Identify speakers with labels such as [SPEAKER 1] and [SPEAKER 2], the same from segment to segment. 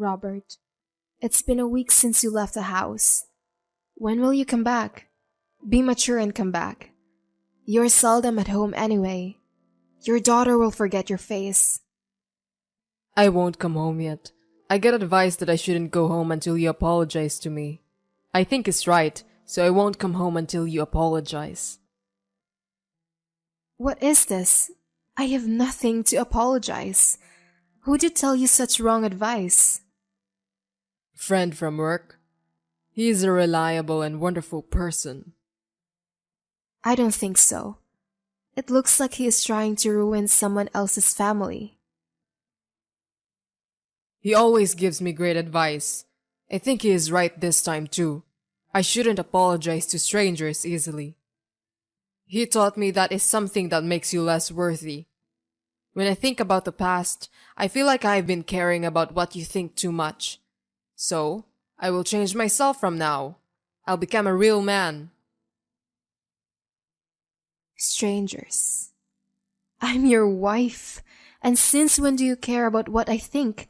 [SPEAKER 1] Robert, it's been a week since you left the house. When will you come back? Be mature and come back. You're seldom at home anyway. Your daughter will forget your face.
[SPEAKER 2] I won't come home yet. I get advice that I shouldn't go home until you apologize to me. I think it's right, so I won't come home until you apologize.
[SPEAKER 1] What is this? I have nothing to apologize. Who did tell you such wrong advice?
[SPEAKER 2] Friend from work. He is a reliable and wonderful person.
[SPEAKER 1] I don't think so. It looks like he is trying to ruin someone else's family.
[SPEAKER 2] He always gives me great advice. I think he is right this time too. I shouldn't apologize to strangers easily. He taught me that is something that makes you less worthy. When I think about the past, I feel like I've been caring about what you think too much. So, I will change myself from now. I'll become a real man.
[SPEAKER 1] Strangers. I'm your wife, and since when do you care about what I think?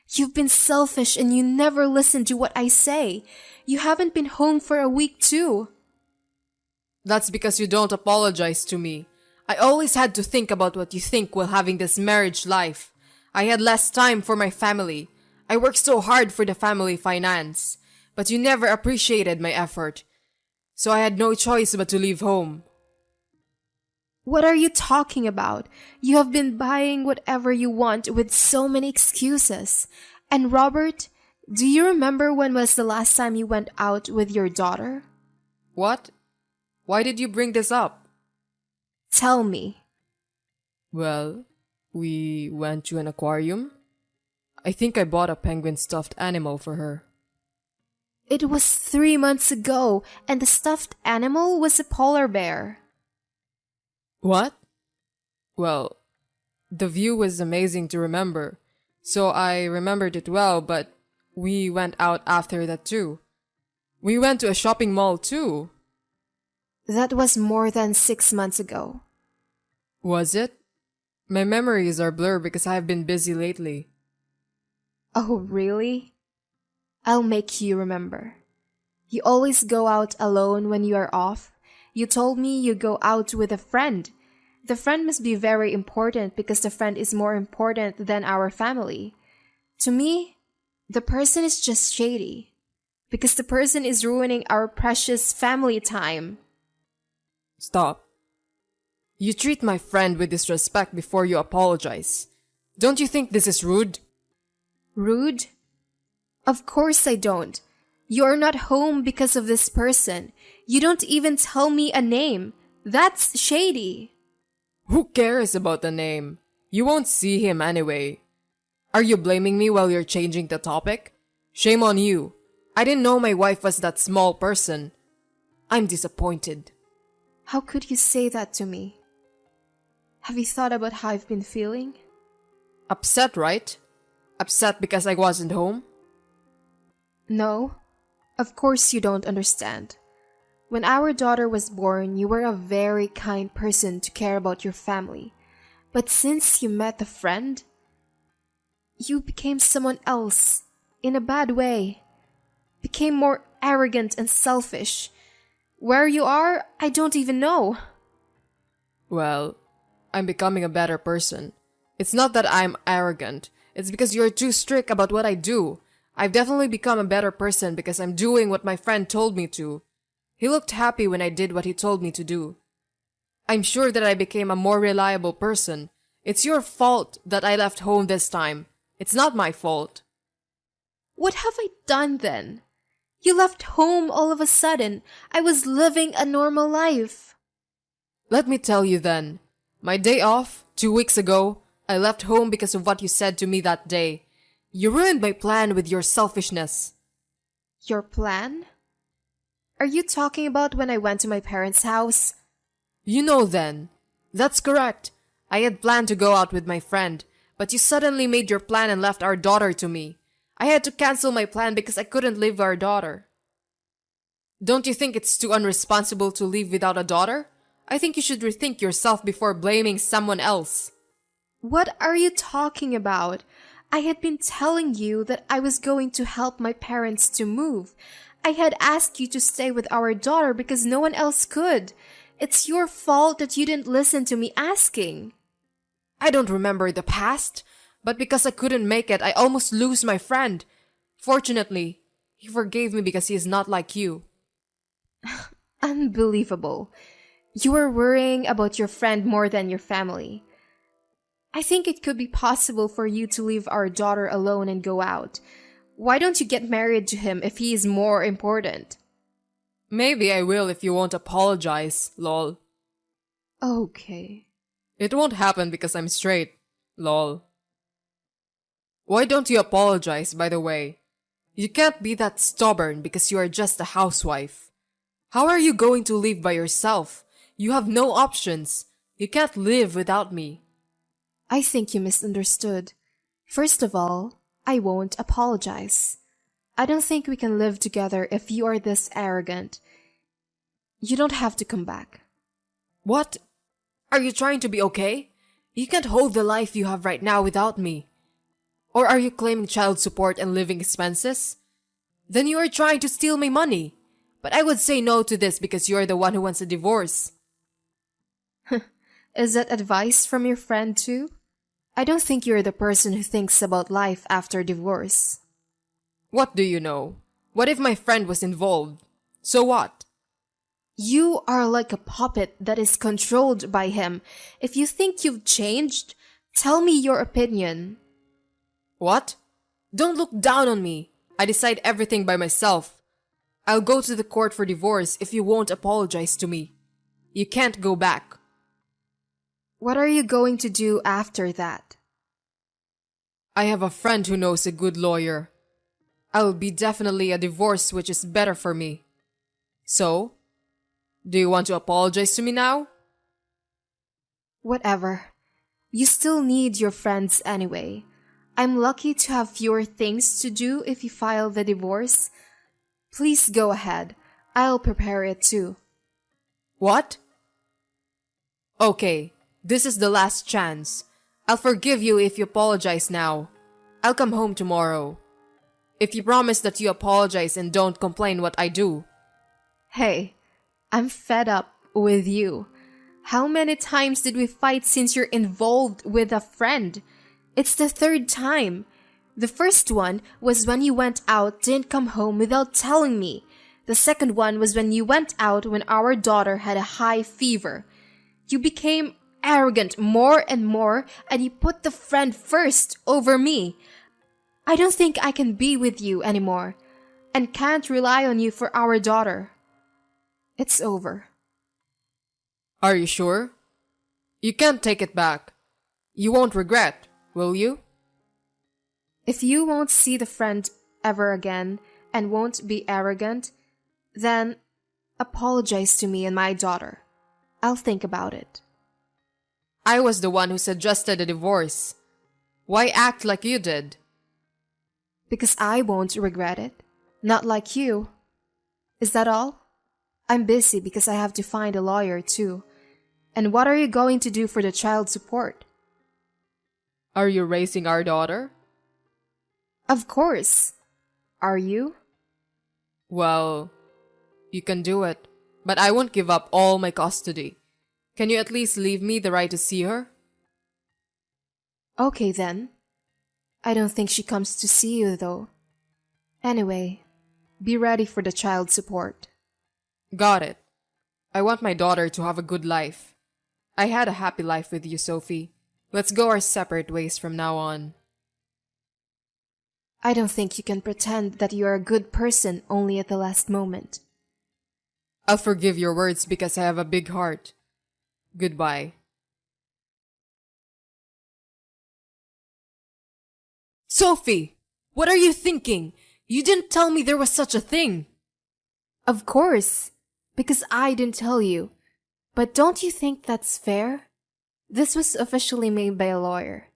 [SPEAKER 1] You've been selfish and you never listen to what I say. You haven't been home for a week too.
[SPEAKER 2] That's because you don't apologize to me. I always had to think about what you think while having this marriage life. I had less time for my family. I worked so hard for the family finance, but you never appreciated my effort. So I had no choice but to leave home.
[SPEAKER 1] What are you talking about? You have been buying whatever you want with so many excuses. And Robert, do you remember when was the last time you went out with your daughter?
[SPEAKER 2] What? Why did you bring this up?
[SPEAKER 1] Tell me.
[SPEAKER 2] Well, we went to an aquarium. I think I bought a penguin stuffed animal for her.
[SPEAKER 1] It was 3 months ago, and the stuffed animal was a polar bear.
[SPEAKER 2] What? Well, the view was amazing to remember, so I remembered it well, but we went out after that too. We went to a shopping mall too.
[SPEAKER 1] That was more than 6 months ago.
[SPEAKER 2] Was it? My memories are blurred because I have been busy lately.
[SPEAKER 1] Oh, really? I'll make you remember. You always go out alone when you are off. You told me you go out with a friend. The friend must be very important because the friend is more important than our family. To me, the person is just shady because the person is ruining our precious family time.
[SPEAKER 2] Stop. You treat my friend with disrespect before you apologize. Don't you think this is rude?
[SPEAKER 1] Rude? Of course I don't. You're not home because of this person. You don't even tell me a name. That's shady.
[SPEAKER 2] Who cares about the name? You won't see him anyway. Are you blaming me while you're changing the topic? Shame on you. I didn't know my wife was that small person. I'm disappointed.
[SPEAKER 1] How could you say that to me? Have you thought about how I've been feeling?
[SPEAKER 2] Upset, right? Upset because I wasn't home?
[SPEAKER 1] No, of course you don't understand. When our daughter was born, you were a very kind person to care about your family. But since you met the friend, you became someone else in a bad way. Became more arrogant and selfish. Where you are, I don't even know.
[SPEAKER 2] Well, I'm becoming a better person. It's not that I'm arrogant. It's because you're too strict about what I do. I've definitely become a better person because I'm doing what my friend told me to. He looked happy when I did what he told me to do. I'm sure that I became a more reliable person. It's your fault that I left home this time. It's not my fault.
[SPEAKER 1] What have I done then? You left home all of a sudden. I was living a normal life.
[SPEAKER 2] Let me tell you then. My day off, 2 weeks ago, I left home because of what you said to me that day. You ruined my plan with your selfishness.
[SPEAKER 1] Your plan? Are you talking about when I went to my parents' house?
[SPEAKER 2] You know then. That's correct. I had planned to go out with my friend, but you suddenly made your plan and left our daughter to me. I had to cancel my plan because I couldn't leave our daughter. Don't you think it's too irresponsible to leave without a daughter? I think you should rethink yourself before blaming someone else.
[SPEAKER 1] What are you talking about? I had been telling you that I was going to help my parents to move. I had asked you to stay with our daughter because no one else could. It's your fault that you didn't listen to me asking.
[SPEAKER 2] I don't remember the past, but because I couldn't make it, I almost lose my friend. Fortunately, he forgave me because he is not like you.
[SPEAKER 1] Unbelievable. You were worrying about your friend more than your family. I think it could be possible for you to leave our daughter alone and go out. Why don't you get married to him if he is more important?
[SPEAKER 2] Maybe I will if you won't apologize, lol.
[SPEAKER 1] Okay.
[SPEAKER 2] It won't happen because I'm straight, lol. Why don't you apologize, by the way? You can't be that stubborn because you are just a housewife. How are you going to live by yourself? You have no options. You can't live without me.
[SPEAKER 1] I think you misunderstood. First of all, I won't apologize. I don't think we can live together if you are this arrogant. You don't have to come back.
[SPEAKER 2] What? Are you trying to be okay? You can't hold the life you have right now without me. Or are you claiming child support and living expenses? Then you are trying to steal my money. But I would say no to this because you are the one who wants a divorce.
[SPEAKER 1] Is that advice from your friend too? I don't think you're the person who thinks about life after divorce.
[SPEAKER 2] What do you know? What if my friend was involved? So what?
[SPEAKER 1] You are like a puppet that is controlled by him. If you think you've changed, tell me your opinion.
[SPEAKER 2] What? Don't look down on me. I decide everything by myself. I'll go to the court for divorce if you won't apologize to me. You can't go back.
[SPEAKER 1] What are you going to do after that?
[SPEAKER 2] I have a friend who knows a good lawyer. I'll be definitely a divorce which is better for me. So, do you want to apologize to me now?
[SPEAKER 1] Whatever. You still need your friends anyway. I'm lucky to have fewer things to do if you file the divorce. Please go ahead. I'll prepare it too.
[SPEAKER 2] What? Okay, this is the last chance. I'll forgive you if you apologize now. I'll come home tomorrow. If you promise that you apologize and don't complain what I do.
[SPEAKER 1] Hey, I'm fed up with you. How many times did we fight since you're involved with a friend? It's the third time. The first one was when you went out, didn't come home without telling me. The second one was when you went out when our daughter had a high fever. You became arrogant more and more, and you put the friend first over me. I don't think I can be with you anymore, and can't rely on you for our daughter. It's over.
[SPEAKER 2] Are you sure? You can't take it back. You won't regret, will you?
[SPEAKER 1] If you won't see the friend ever again and won't be arrogant, then apologize to me and my daughter. I'll think about it.
[SPEAKER 2] I was the one who suggested a divorce. Why act like you did?
[SPEAKER 1] Because I won't regret it. Not like you. Is that all? I'm busy because I have to find a lawyer too. And what are you going to do for the child support?
[SPEAKER 2] Are you raising our daughter?
[SPEAKER 1] Of course. Are you?
[SPEAKER 2] Well, you can do it, but I won't give up all my custody. Can you at least leave me the right to see her?
[SPEAKER 1] Okay then. I don't think she comes to see you though. Anyway, be ready for the child support.
[SPEAKER 2] Got it. I want my daughter to have a good life. I had a happy life with you, Sophie. Let's go our separate ways from now on.
[SPEAKER 1] I don't think you can pretend that you are a good person only at the last moment.
[SPEAKER 2] I'll forgive your words because I have a big heart. Goodbye. Sophie! What are you thinking? You didn't tell me there was such a thing.
[SPEAKER 1] Of course, because I didn't tell you. But don't you think that's fair? This was officially made by a lawyer.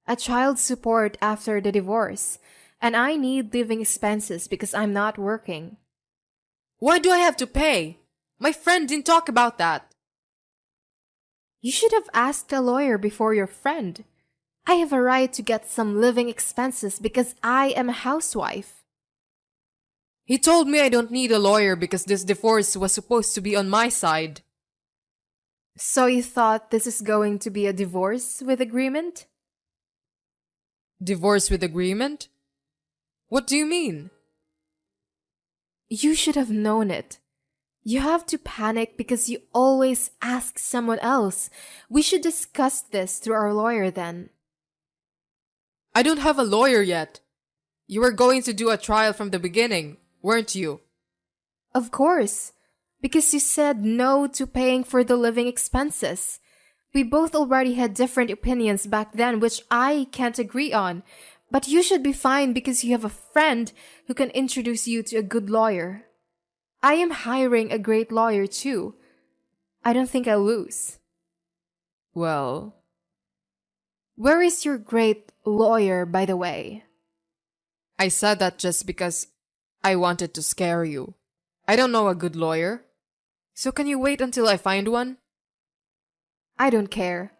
[SPEAKER 1] A child support after the divorce. And I need living expenses because I'm not working.
[SPEAKER 2] Why do I have to pay? My friend didn't talk about that.
[SPEAKER 1] You should have asked a lawyer before your friend. I have a right to get some living expenses because I am a housewife.
[SPEAKER 2] He told me I don't need a lawyer because this divorce was supposed to be on my side.
[SPEAKER 1] So you thought this is going to be a divorce with agreement?
[SPEAKER 2] Divorce with agreement? What do you mean?
[SPEAKER 1] You should have known it. You have to panic because you always ask someone else. We should discuss this through our lawyer then.
[SPEAKER 2] I don't have a lawyer yet. You were going to do a trial from the beginning, weren't you?
[SPEAKER 1] Of course, because you said no to paying for the living expenses. We both already had different opinions back then, which I can't agree on. But you should be fine because you have a friend who can introduce you to a good lawyer. I am hiring a great lawyer too. I don't think I'll lose.
[SPEAKER 2] Well,
[SPEAKER 1] Where is your great lawyer, by the way?
[SPEAKER 2] I said that just because I wanted to scare you. I don't know a good lawyer. So can you wait until I find one?
[SPEAKER 1] I don't care.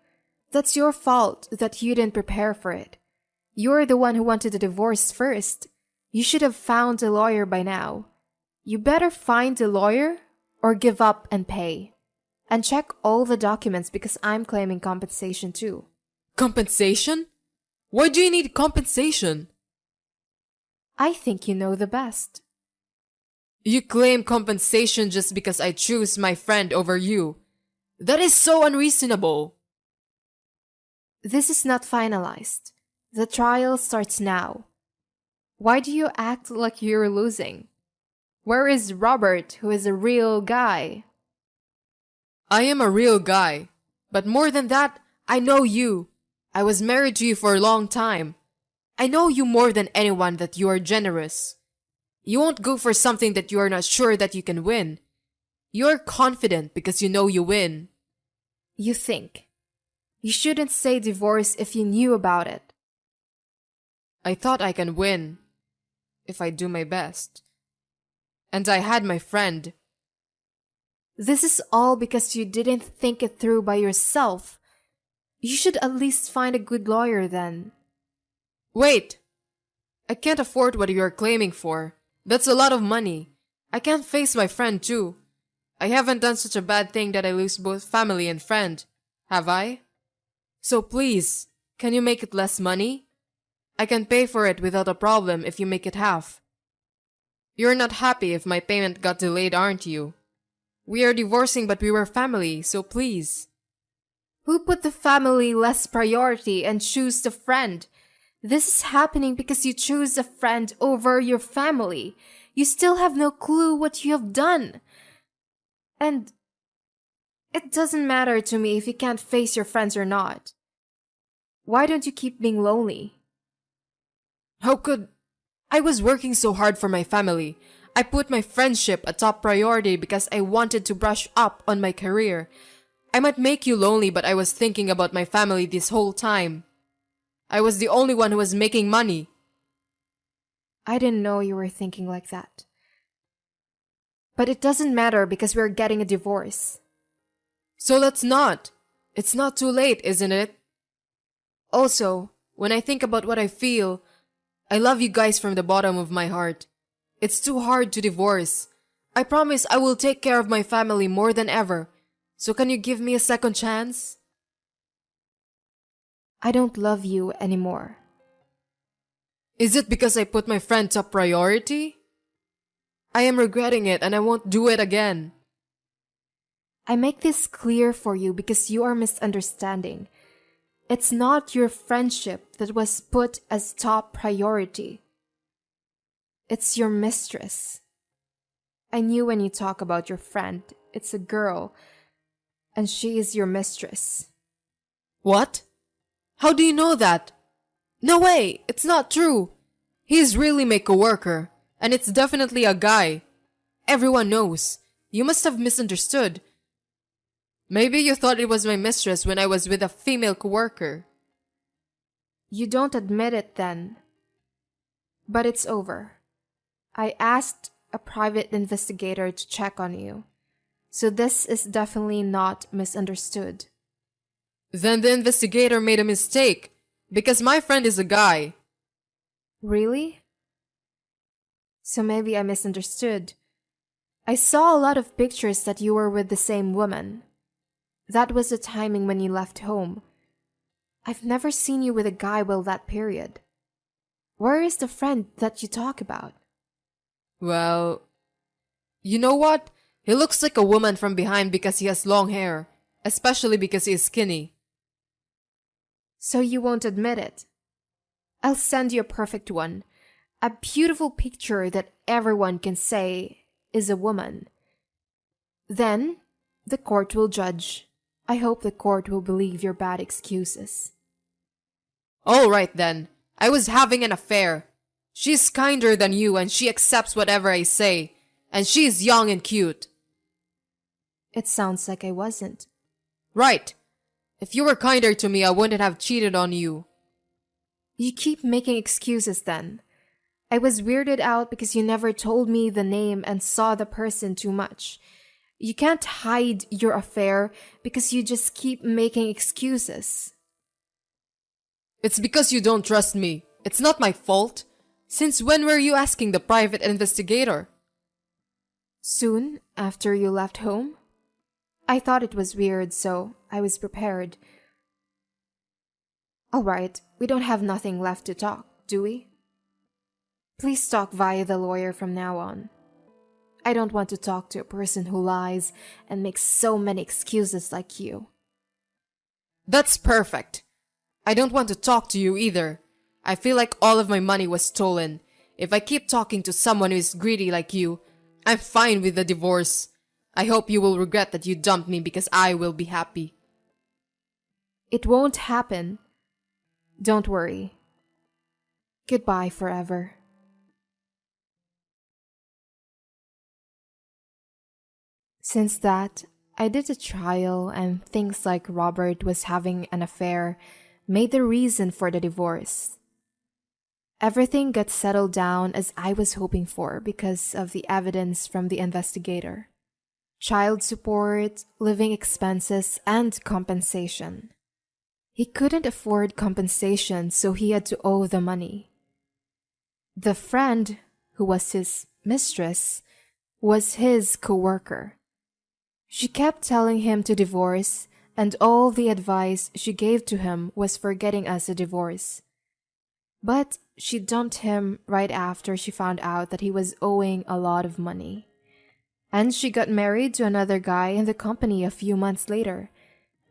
[SPEAKER 1] That's your fault that you didn't prepare for it. You're the one who wanted a divorce first. You should have found a lawyer by now. You better find a lawyer or give up and pay. And check all the documents because I'm claiming compensation too.
[SPEAKER 2] Compensation? Why do you need compensation?
[SPEAKER 1] I think you know the best.
[SPEAKER 2] You claim compensation just because I choose my friend over you. That is so unreasonable.
[SPEAKER 1] This is not finalized. The trial starts now. Why do you act like you're losing? Where is Robert, who is a real guy?
[SPEAKER 2] I am a real guy. But more than that, I know you. I was married to you for a long time. I know you more than anyone that you are generous. You won't go for something that you are not sure that you can win. You're confident because you know you win.
[SPEAKER 1] You think. You shouldn't say divorce if you knew about it.
[SPEAKER 2] I thought I can win if I do my best. And I had my friend.
[SPEAKER 1] This is all because you didn't think it through by yourself. You should at least find a good lawyer then.
[SPEAKER 2] Wait! I can't afford what you're claiming for. That's a lot of money. I can't face my friend too. I haven't done such a bad thing that I lose both family and friend, have I? So please, can you make it less money? I can pay for it without a problem if you make it half. You're not happy if my payment got delayed, aren't you? We are divorcing but we were family, so please.
[SPEAKER 1] Who put the family less priority and choose the friend? This is happening because you choose a friend over your family. You still have no clue what you have done. And it doesn't matter to me if you can't face your friends or not. Why don't you keep being lonely?
[SPEAKER 2] How could... I was working so hard for my family. I put my friendship a top priority because I wanted to brush up on my career. I might make you lonely, but I was thinking about my family this whole time. I was the only one who was making money.
[SPEAKER 1] I didn't know you were thinking like that. But it doesn't matter because we're getting a divorce.
[SPEAKER 2] So let's not. It's not too late, isn't it? Also, when I think about what I feel, I love you guys from the bottom of my heart. It's too hard to divorce. I promise I will take care of my family more than ever. So can you give me a second chance?
[SPEAKER 1] I don't love you anymore.
[SPEAKER 2] Is it because I put my friend top priority? I am regretting it and I won't do it again.
[SPEAKER 1] I make this clear for you because you are misunderstanding. It's not your friendship that was put as top priority. It's your mistress. I knew when you talk about your friend, it's a girl, and she is your mistress.
[SPEAKER 2] What? How do you know that? No way, it's not true. He is really my coworker, and it's definitely a guy. Everyone knows. You must have misunderstood. Maybe you thought it was my mistress when I was with a female coworker.
[SPEAKER 1] You don't admit it then. But it's over. I asked a private investigator to check on you. So this is definitely not misunderstood.
[SPEAKER 2] Then the investigator made a mistake. Because my friend is a guy.
[SPEAKER 1] Really? So maybe I misunderstood. I saw a lot of pictures that you were with the same woman. That was the timing when you left home. I've never seen you with a guy while that period. Where is the friend that you talk about?
[SPEAKER 2] Well, you know what? He looks like a woman from behind because he has long hair, especially because he is skinny.
[SPEAKER 1] So you won't admit it. I'll send you a perfect one. A beautiful picture that everyone can say is a woman. Then, the court will judge. I hope the court will believe your bad excuses.
[SPEAKER 2] All right then. I was having an affair. She's kinder than you and she accepts whatever I say. And she's young and cute.
[SPEAKER 1] It sounds like I wasn't.
[SPEAKER 2] Right. If you were kinder to me, I wouldn't have cheated on you.
[SPEAKER 1] You keep making excuses then. I was weirded out because you never told me the name and saw the person too much. You can't hide your affair because you just keep making excuses.
[SPEAKER 2] It's because you don't trust me. It's not my fault. Since when were you asking the private investigator?
[SPEAKER 1] Soon after you left home? I thought it was weird, so I was prepared. Alright, we don't have nothing left to talk, do we? Please talk via the lawyer from now on. I don't want to talk to a person who lies and makes so many excuses like you.
[SPEAKER 2] That's perfect. I don't want to talk to you either. I feel like all of my money was stolen. If I keep talking to someone who is greedy like you, I'm fine with the divorce. I hope you will regret that you dumped me because I will be happy.
[SPEAKER 1] It won't happen. Don't worry. Goodbye forever. Since that, I did a trial and things like Robert was having an affair made the reason for the divorce. Everything got settled down as I was hoping for because of the evidence from the investigator. Child support, living expenses, and compensation. He couldn't afford compensation, so he had to owe the money. The friend, who was his mistress, was his co-worker. She kept telling him to divorce, and all the advice she gave to him was for getting us a divorce. But she dumped him right after she found out that he was owing a lot of money. And she got married to another guy in the company a few months later.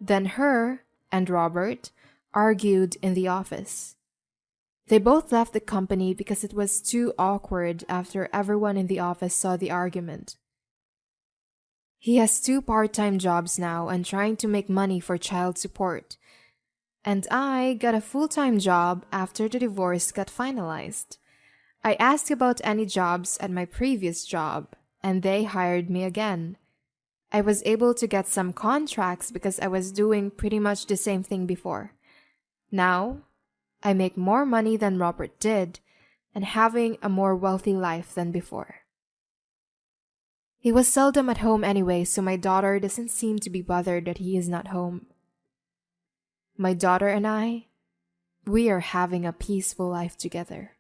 [SPEAKER 1] Then her and Robert argued in the office. They both left the company because it was too awkward after everyone in the office saw the argument. He has 2 part-time jobs now and trying to make money for child support. And I got a full-time job after the divorce got finalized. I asked about any jobs at my previous job, and they hired me again. I was able to get some contracts because I was doing pretty much the same thing before. Now, I make more money than Robert did, and having a more wealthy life than before. He was seldom at home anyway, so my daughter doesn't seem to be bothered that he is not home. My daughter and I, we are having a peaceful life together.